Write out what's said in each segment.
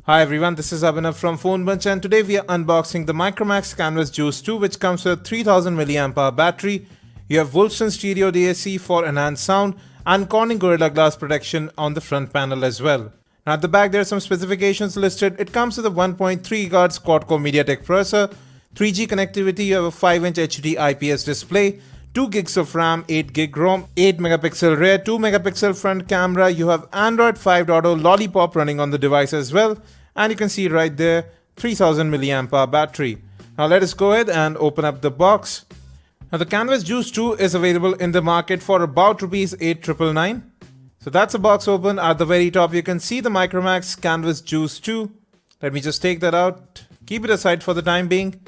Hi everyone, this is Abhinav from Phone Bunch, and today we are unboxing the Micromax Canvas Juice 2, which comes with a 3000 mAh battery. You have Wolfson Stereo DAC for enhanced sound and Corning Gorilla Glass protection on the front panel as well. Now at the back there are some specifications listed. It comes with a 1.3 GHz quad-core MediaTek processor, 3G connectivity, you have a 5-inch HD IPS display, 2 gigs of RAM, 8 gig ROM, 8 megapixel rear, 2 megapixel front camera. You have Android 5.0 Lollipop running on the device as well. And you can see right there, 3000 mAh battery. Now let us go ahead and open up the box. Now the Canvas Juice 2 is available in the market for about Rs 8,999. So that's the box open. At the very top you can see the Micromax Canvas Juice 2. Let me just take that out, keep it aside for the time being.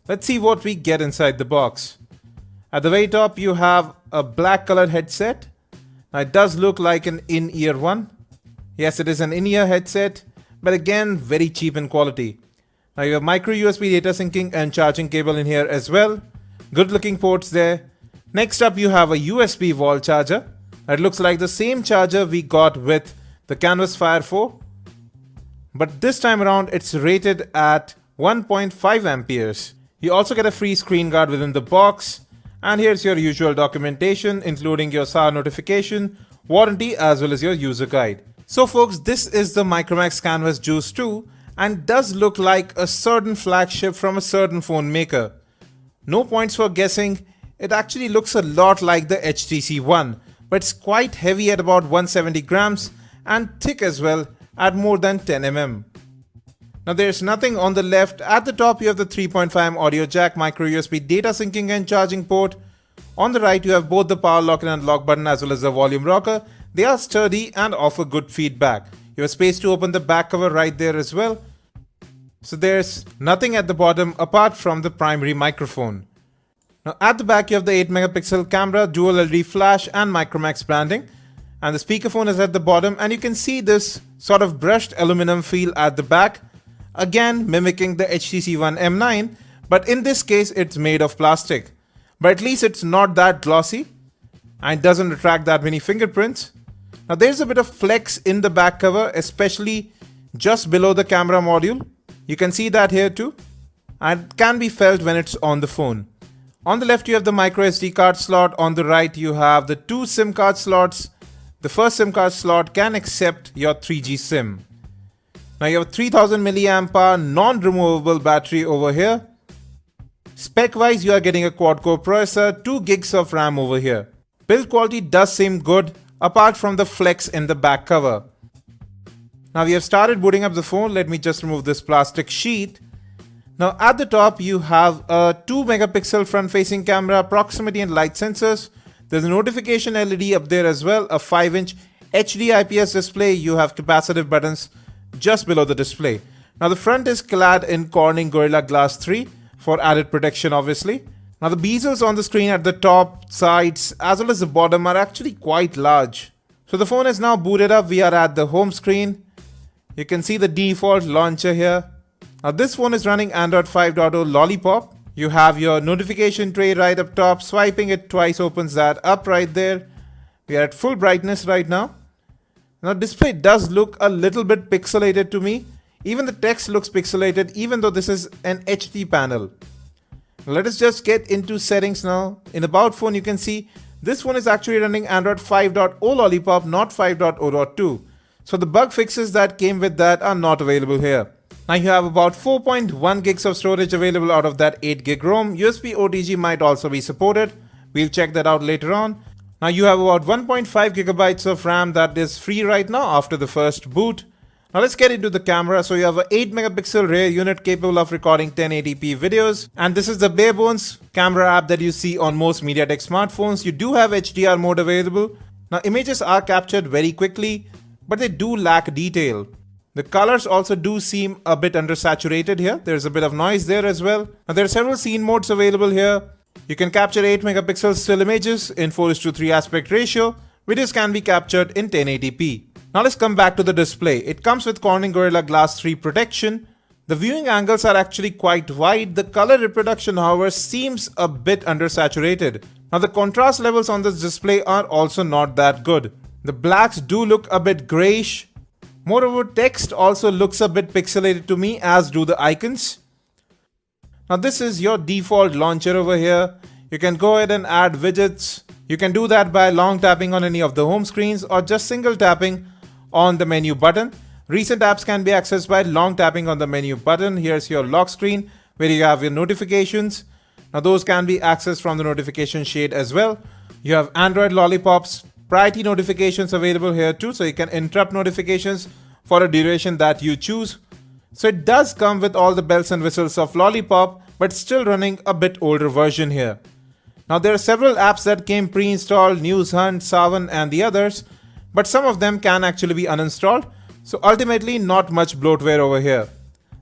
Let's see what we get inside the box. At the very top you have a black colored headset. Now it does look like an in-ear one. Yes, it is an in-ear headset, but again very cheap in quality. Now you have micro USB data syncing and charging cable in here as well. Good looking ports there. Next up you have a USB wall charger. It looks like the same charger we got with the Canvas Fire 4, but this time around it's rated at 1.5 amperes. You also get a free screen guard within the box, and here's your usual documentation including your SAR notification, warranty as well as your user guide. So folks, this is the Micromax Canvas Juice 2 and does look like a certain flagship from a certain phone maker. No points for guessing, it actually looks a lot like the HTC One, but it's quite heavy at about 170 grams and thick as well at more than 10 mm. Now there's nothing on the left. At the top you have the 3.5mm audio jack, micro USB data syncing and charging port. On the right you have both the power lock and unlock button as well as the volume rocker. They are sturdy and offer good feedback. You have space to open the back cover right there as well. So there's nothing at the bottom apart from the primary microphone. Now at the back you have the 8 megapixel camera, dual LED flash and Micromax branding. And the speakerphone is at the bottom, and you can see this sort of brushed aluminum feel at the back. Again mimicking the HTC One M9, but in this case it's made of plastic. But at least it's not that glossy and doesn't attract that many fingerprints. Now there's a bit of flex in the back cover, especially just below the camera module. You can see that here too, and it can be felt when it's on the phone. On the left you have the micro SD card slot, on the right you have the two SIM card slots. The first SIM card slot can accept your 3G SIM. Now you have a 3000 mAh non-removable battery over here. Spec wise you are getting a quad-core processor, 2 gigs of RAM over here. Build quality does seem good apart from the flex in the back cover. Now we have started booting up the phone. Let me just remove this plastic sheet. Now at the top you have a 2 megapixel front facing camera, proximity and light sensors. There's a notification LED up there as well, a 5-inch HD IPS display. You have capacitive buttons just below the display. Now the front is clad in Corning Gorilla Glass 3 for added protection obviously. Now the bezels on the screen at the top, sides as well as the bottom are actually quite large. So the phone is now booted up. We are at the home screen. You can see the default launcher here. Now this phone is running Android 5.0 Lollipop. You have your notification tray right up top. Swiping it twice opens that up right there. We are at full brightness right now. Now display does look a little bit pixelated to me. Even the text looks pixelated even though this is an HD panel. Let us just get into settings now. In About Phone you can see this phone is actually running Android 5.0 Lollipop, not 5.0.2. So the bug fixes that came with that are not available here. Now you have about 4.1 gigs of storage available out of that 8 gig ROM. USB OTG might also be supported. We'll check that out later on. Now you have about 1.5 gigabytes of RAM that is free right now after the first boot. Now let's get into the camera. So you have an 8 megapixel rear unit capable of recording 1080p videos. And this is the bare bones camera app that you see on most MediaTek smartphones. You do have HDR mode available. Now images are captured very quickly, but they do lack detail. The colors also do seem a bit undersaturated here. There's a bit of noise there as well. Now there are several scene modes available here. You can capture 8 megapixel still images in 4:3 aspect ratio. Videos can be captured in 1080p. Now let's come back to the display. It comes with Corning Gorilla Glass 3 protection. The viewing angles are actually quite wide. The color reproduction however seems a bit undersaturated. Now the contrast levels on this display are also not that good. The blacks do look a bit grayish. Moreover, text also looks a bit pixelated to me, as do the icons. Now this is your default launcher over here. You can go ahead and add widgets. You can do that by long tapping on any of the home screens or just single tapping on the menu button. Recent apps can be accessed by long tapping on the menu button. Here's your lock screen where you have your notifications. Now those can be accessed from the notification shade as well. You have Android lollipops, priority notifications available here too, so you can interrupt notifications for a duration that you choose. So it does come with all the bells and whistles of Lollipop, but still running a bit older version here. Now there are several apps that came pre-installed, News Hunt, Savan and the others, but some of them can actually be uninstalled. So ultimately not much bloatware over here.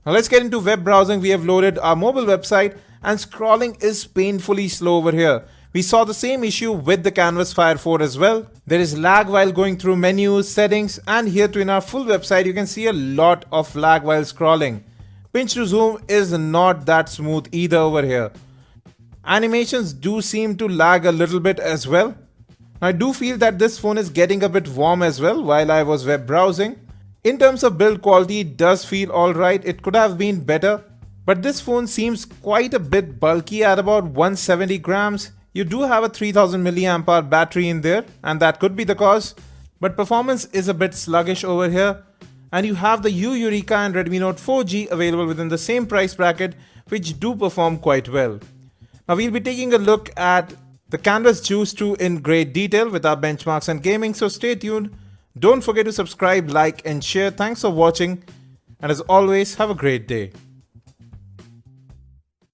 Now let's get into web browsing. We have loaded our mobile website and scrolling is painfully slow over here. We saw the same issue with the Canvas Fire 4 as well. There is lag while going through menus, settings, and here too in our full website you can see a lot of lag while scrolling. Pinch to zoom is not that smooth either over here. Animations do seem to lag a little bit as well. I do feel that this phone is getting a bit warm as well while I was web browsing. In terms of build quality, it does feel alright. It could have been better, but this phone seems quite a bit bulky at about 170 grams. You do have a 3000 mAh battery in there and that could be the cause, but performance is a bit sluggish over here. And you have the Eureka and Redmi Note 4G available within the same price bracket, which do perform quite well. Now we'll be taking a look at the Canvas Juice 2 in great detail with our benchmarks and gaming, so stay tuned. Don't forget to subscribe, like and share. Thanks for watching and as always, have a great day.